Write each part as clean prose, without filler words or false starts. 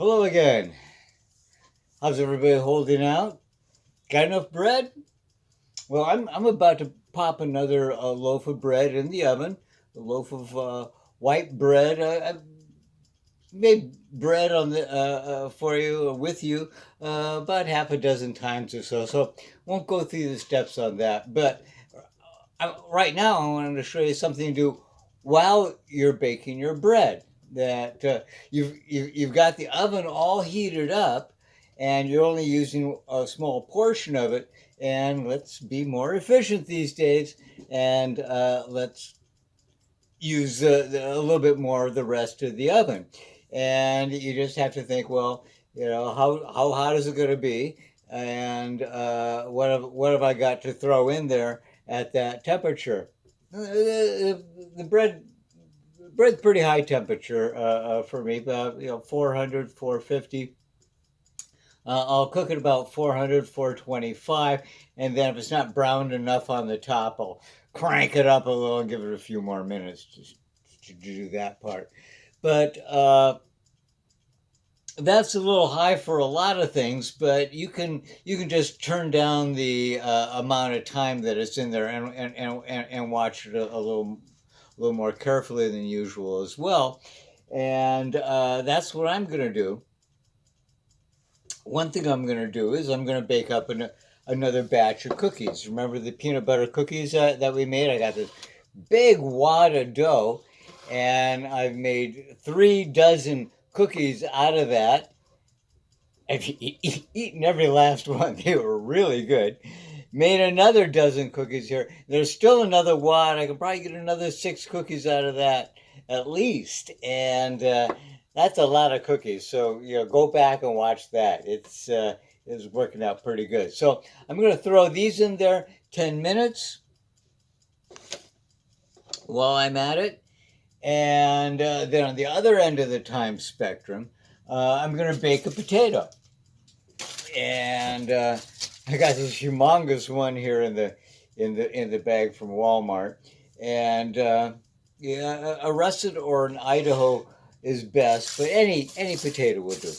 Hello again. How's everybody holding out? Got enough bread? Well, I'm about to pop another loaf of bread in the oven. A loaf of white bread. I made bread on the for you with you about half a dozen times or so. So won't go through the steps on that. But right now, I wanted to show you something to do while you're baking your bread. That you've got the oven all heated up, and you're only using a small portion of it. And let's be more efficient these days, and let's use a little bit more of the rest of the oven. And you just have to think, well, how hot is it going to be, and what have I got to throw in there at that temperature? The bread's pretty high temperature for me, about 400, 450. I'll cook it about 400, 425, and then if it's not browned enough on the top, I'll crank it up a little and give it a few more minutes to do that part. But that's a little high for a lot of things, but you can just turn down the amount of time that it's in there and watch it a little more carefully than usual as well. And that's what I'm going to do. One thing I'm going to do is I'm going to bake up another batch of cookies. Remember the peanut butter cookies that we made? I got this big wad of dough, and I've made 3 dozen cookies out of that. I've eaten every last one. They were really good. Made another dozen cookies here. There's still another wad. I could probably get another 6 cookies out of that at least. And that's a lot of cookies. So, go back and watch that. It's working out pretty good. So I'm going to throw these in there 10 minutes while I'm at it. And then on the other end of the time spectrum, I'm going to bake a potato. And I got this humongous one here in the bag from Walmart, and yeah, a russet or an Idaho is best, but any potato will do.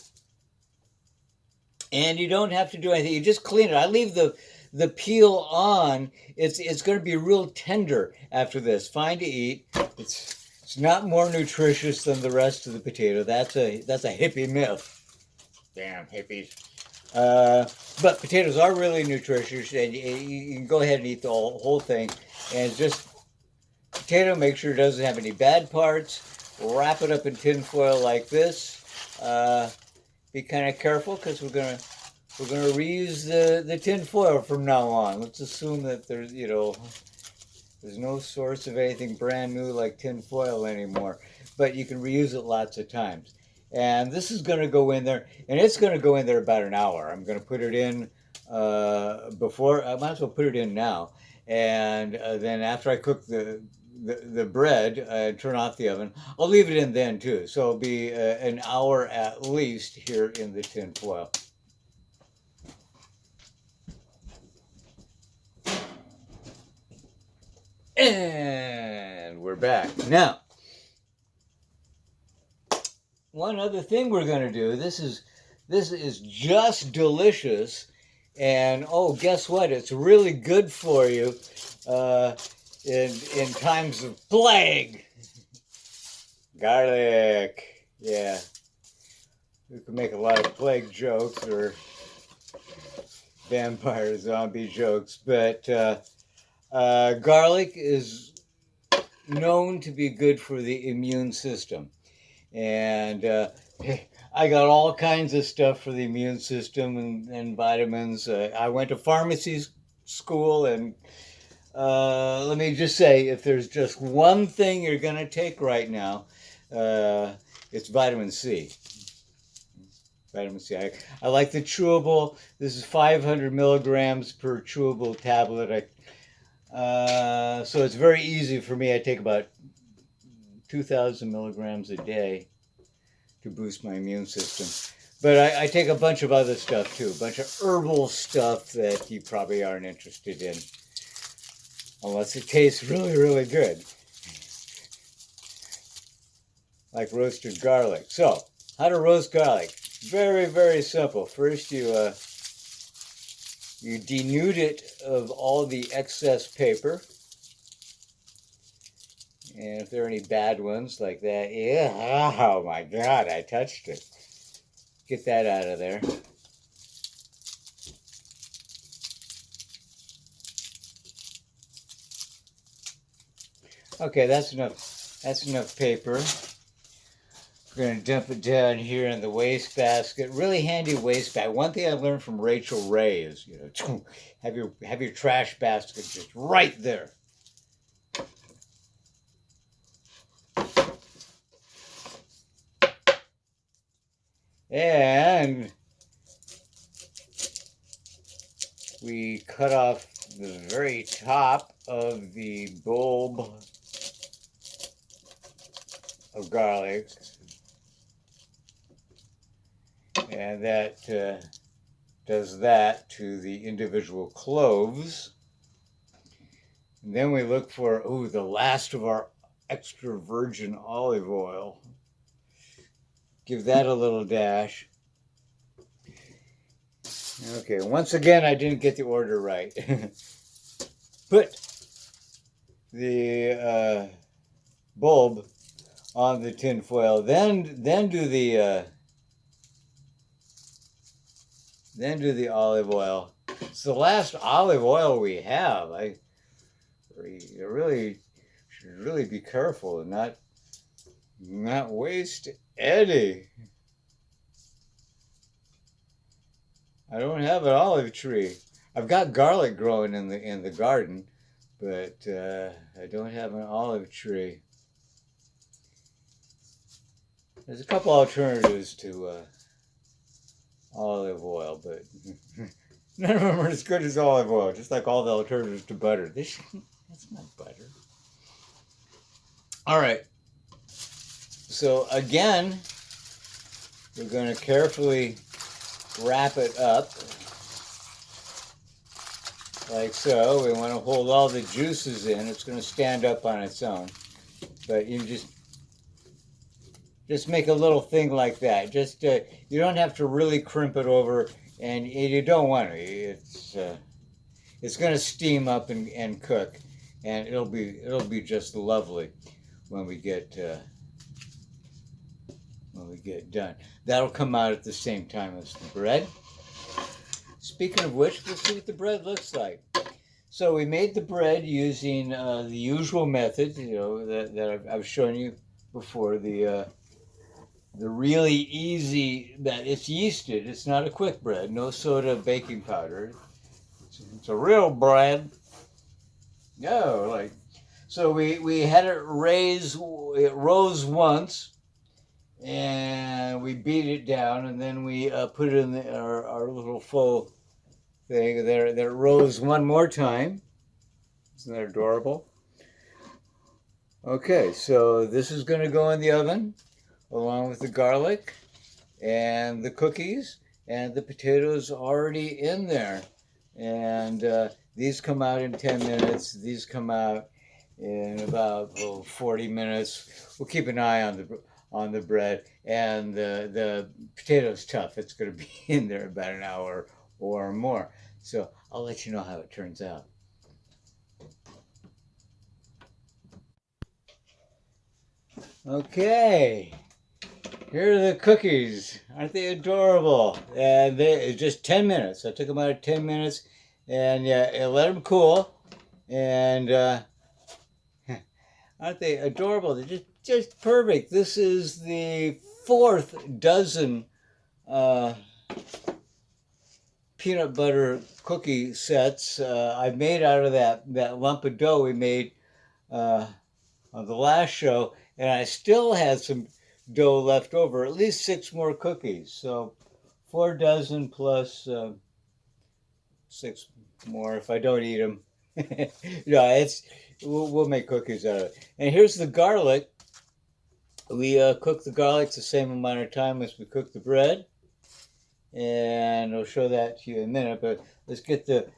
And you don't have to do anything; you just clean it. I leave the peel on. It's going to be real tender after this. Fine to eat. It's not more nutritious than the rest of the potato. That's a hippie myth. Damn hippies. Uh, but potatoes are really nutritious, and you can go ahead and eat the whole thing. And just potato, make sure it doesn't have any bad parts. Wrap it up in tin foil like this. Be kind of careful because we're gonna reuse the tin foil from now on. Let's assume that there's no source of anything brand new like tin foil anymore, but you can reuse it lots of times. And this is going to go in there, and it's going to go in there about an hour. I'm going to put it in before. I might as well put it in now, and then after I cook the bread, turn off the oven. I'll leave it in then too. So it'll be an hour at least here in the tin foil. And we're back now. One other thing we're going to do. This is just delicious, and oh, guess what? It's really good for you uh, in times of plague. Garlic. Yeah, we can make a lot of plague jokes or vampire zombie jokes, but garlic is known to be good for the immune system. And I got all kinds of stuff for the immune system and vitamins. I went to pharmacy school, and let me just say, if there's just one thing you're going to take right now, uh, it's vitamin C. Vitamin C. I like the chewable. This is 500 milligrams per chewable tablet. So it's very easy for me. I take about 2,000 milligrams a day to boost my immune system. But I take a bunch of other stuff too, a bunch of herbal stuff that you probably aren't interested in, unless it tastes really, really good, like roasted garlic. So, how to roast garlic. Very, very simple. First you denude it of all the excess paper. And if there are any bad ones like that, yeah, oh my God, I touched it. Get that out of there. Okay, that's enough. That's enough paper. We're going to dump it down here in the wastebasket. Really handy wastebasket. One thing I learned from Rachel Ray is, have your trash basket just right there. And we cut off the very top of the bulb of garlic. And that does that to the individual cloves. And then we look for, the last of our extra virgin olive oil. Give that a little dash. Okay, once again, I didn't get the order right. Put the bulb on the tin foil, then do the olive oil. It's the last olive oil we have. I really should be careful and not waste any. I don't have an olive tree. I've got garlic growing in the garden, but I don't have an olive tree. There's a couple alternatives to olive oil, but none of them are as good as olive oil, just like all the alternatives to butter. That's not butter. All right. So again, we're going to carefully wrap it up like so. We want to hold all the juices in. It's going to stand up on its own. But you just make a little thing like that. Just you don't have to really crimp it over, and you don't want to. It's going to steam up and cook, and it'll be just lovely when we get done. That'll come out at the same time as the bread. Speaking of which, let's see what the bread looks like. So we made the bread using the usual method, that I've shown you before. The really easy, that it's yeasted. It's not a quick bread. No soda, baking powder. It's a real bread. No, so we had it raise. It rose once. And we beat it down, and then we put it in our little faux thing there that rose one more time. Isn't that adorable? Okay, so this is going to go in the oven along with the garlic and the cookies and the potatoes already in there. And these come out in 10 minutes. These come out in about 40 minutes. We'll keep an eye on the bread, and the potato's tough. It's going to be in there about an hour or more. So I'll let you know how it turns out. Okay, here are the cookies. Aren't they adorable? And it's just 10 minutes. I took them out of 10 minutes, and I let them cool. And aren't they adorable? They're just perfect. This is the 4th dozen peanut butter cookie sets I made out of that lump of dough we made on the last show, and I still had some dough left over, at least 6 more cookies. So 4 dozen plus 6 more if I don't eat them. We'll make cookies out of it. And here's the garlic. We cook the garlic the same amount of time as we cook the bread, and I'll show that to you in a minute. But let's get the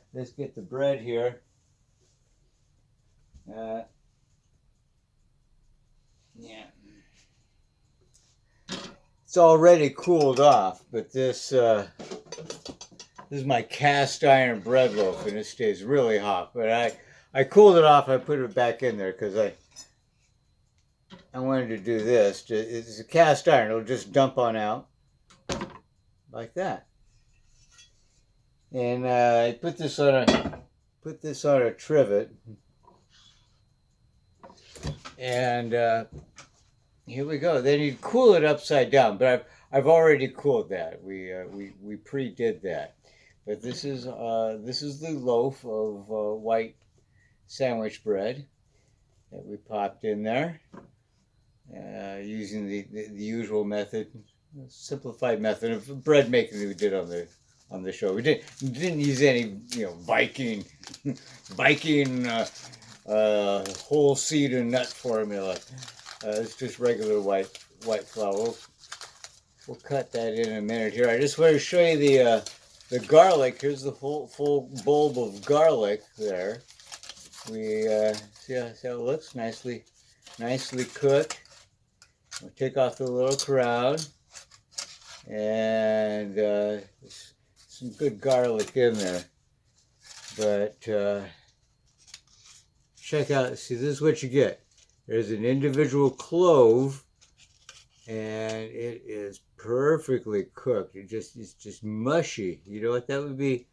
bread here. it's already cooled off, but this is my cast iron bread loaf, and it stays really hot. But I cooled it off. I put it back in there because I wanted to do this. It's a cast iron. It'll just dump on out like that. And I put this on a trivet. And here we go. Then you cool it upside down, but I've already cooled that. We pre-did that. But this is the loaf of white sandwich bread that we popped in there using the usual method, simplified method of bread making that we did on the show. We didn't use any Viking whole seed and nut formula. It's just regular white flour. We'll cut that in a minute here. I just want to show you the garlic. Here's the full bulb of garlic there. We see how it looks, nicely cooked. We'll take off the little crown, and some good garlic in there. But check out. See, this is what you get. There's an individual clove, and it is perfectly cooked. It's just mushy. You know what that would be?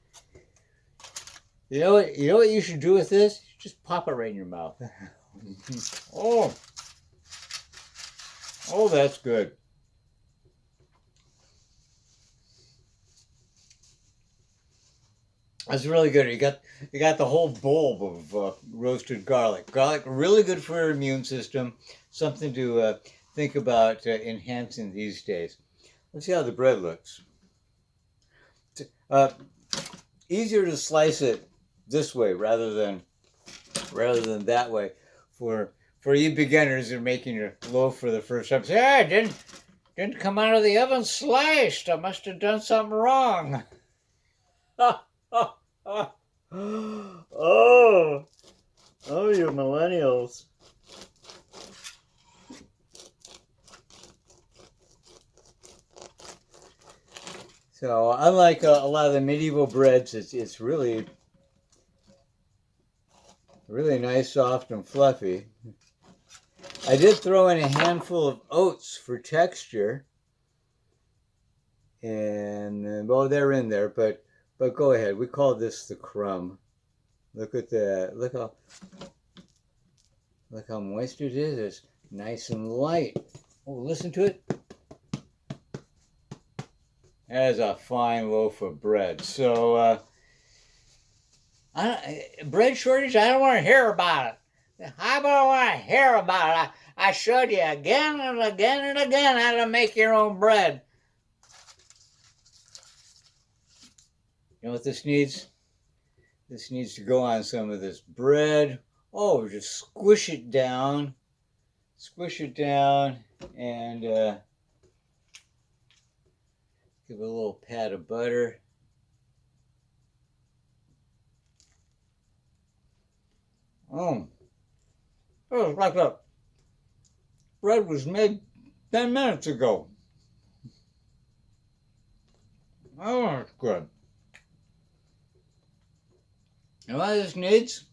You know what you should do with this? Just pop it right in your mouth. Oh, that's good. That's really good. You got the whole bulb of roasted garlic. Garlic, really good for your immune system. Something to think about enhancing these days. Let's see how the bread looks. Easier to slice it this way rather than that way. For you beginners who are making your loaf for the first time, say, "Hey, didn't come out of the oven sliced. I must have done something wrong." Oh, you millennials. So unlike a lot of the medieval breads, it's really nice, soft, and fluffy. I did throw in a handful of oats for texture, and well, they're in there, but go ahead. We call this the crumb. Look at that. Look how moist it is. It's nice and light. Oh, listen to it. That is a fine loaf of bread. So, bread shortage, I don't want to hear about it. I don't want to hear about it. I showed you again and again and again how to make your own bread. You know what this needs? This needs to go on some of this bread. Oh, just squish it down. Squish it down and give it a little pat of butter. Oh, it's like the bread was made 10 minutes ago. Oh, it's good. You know what this needs?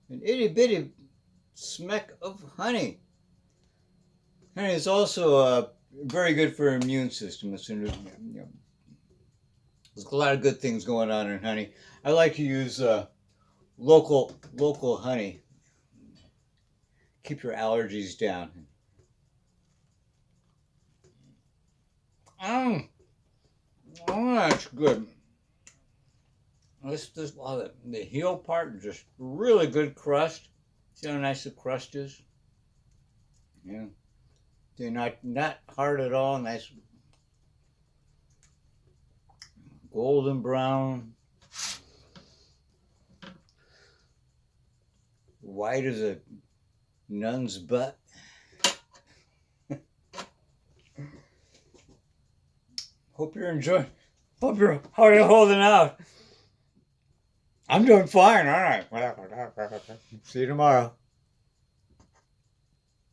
An itty bitty smack of honey. Honey is also very good for your immune system. There's a lot of good things going on in honey. I like to use local honey. Keep your allergies down. Oh, that's good. This the heel part, just really good crust. See how nice the crust is? Yeah. They're not hard at all. Nice golden brown. White as a nun's butt. Hope you're enjoying. How are you holding out? I'm doing fine. All right. See you tomorrow.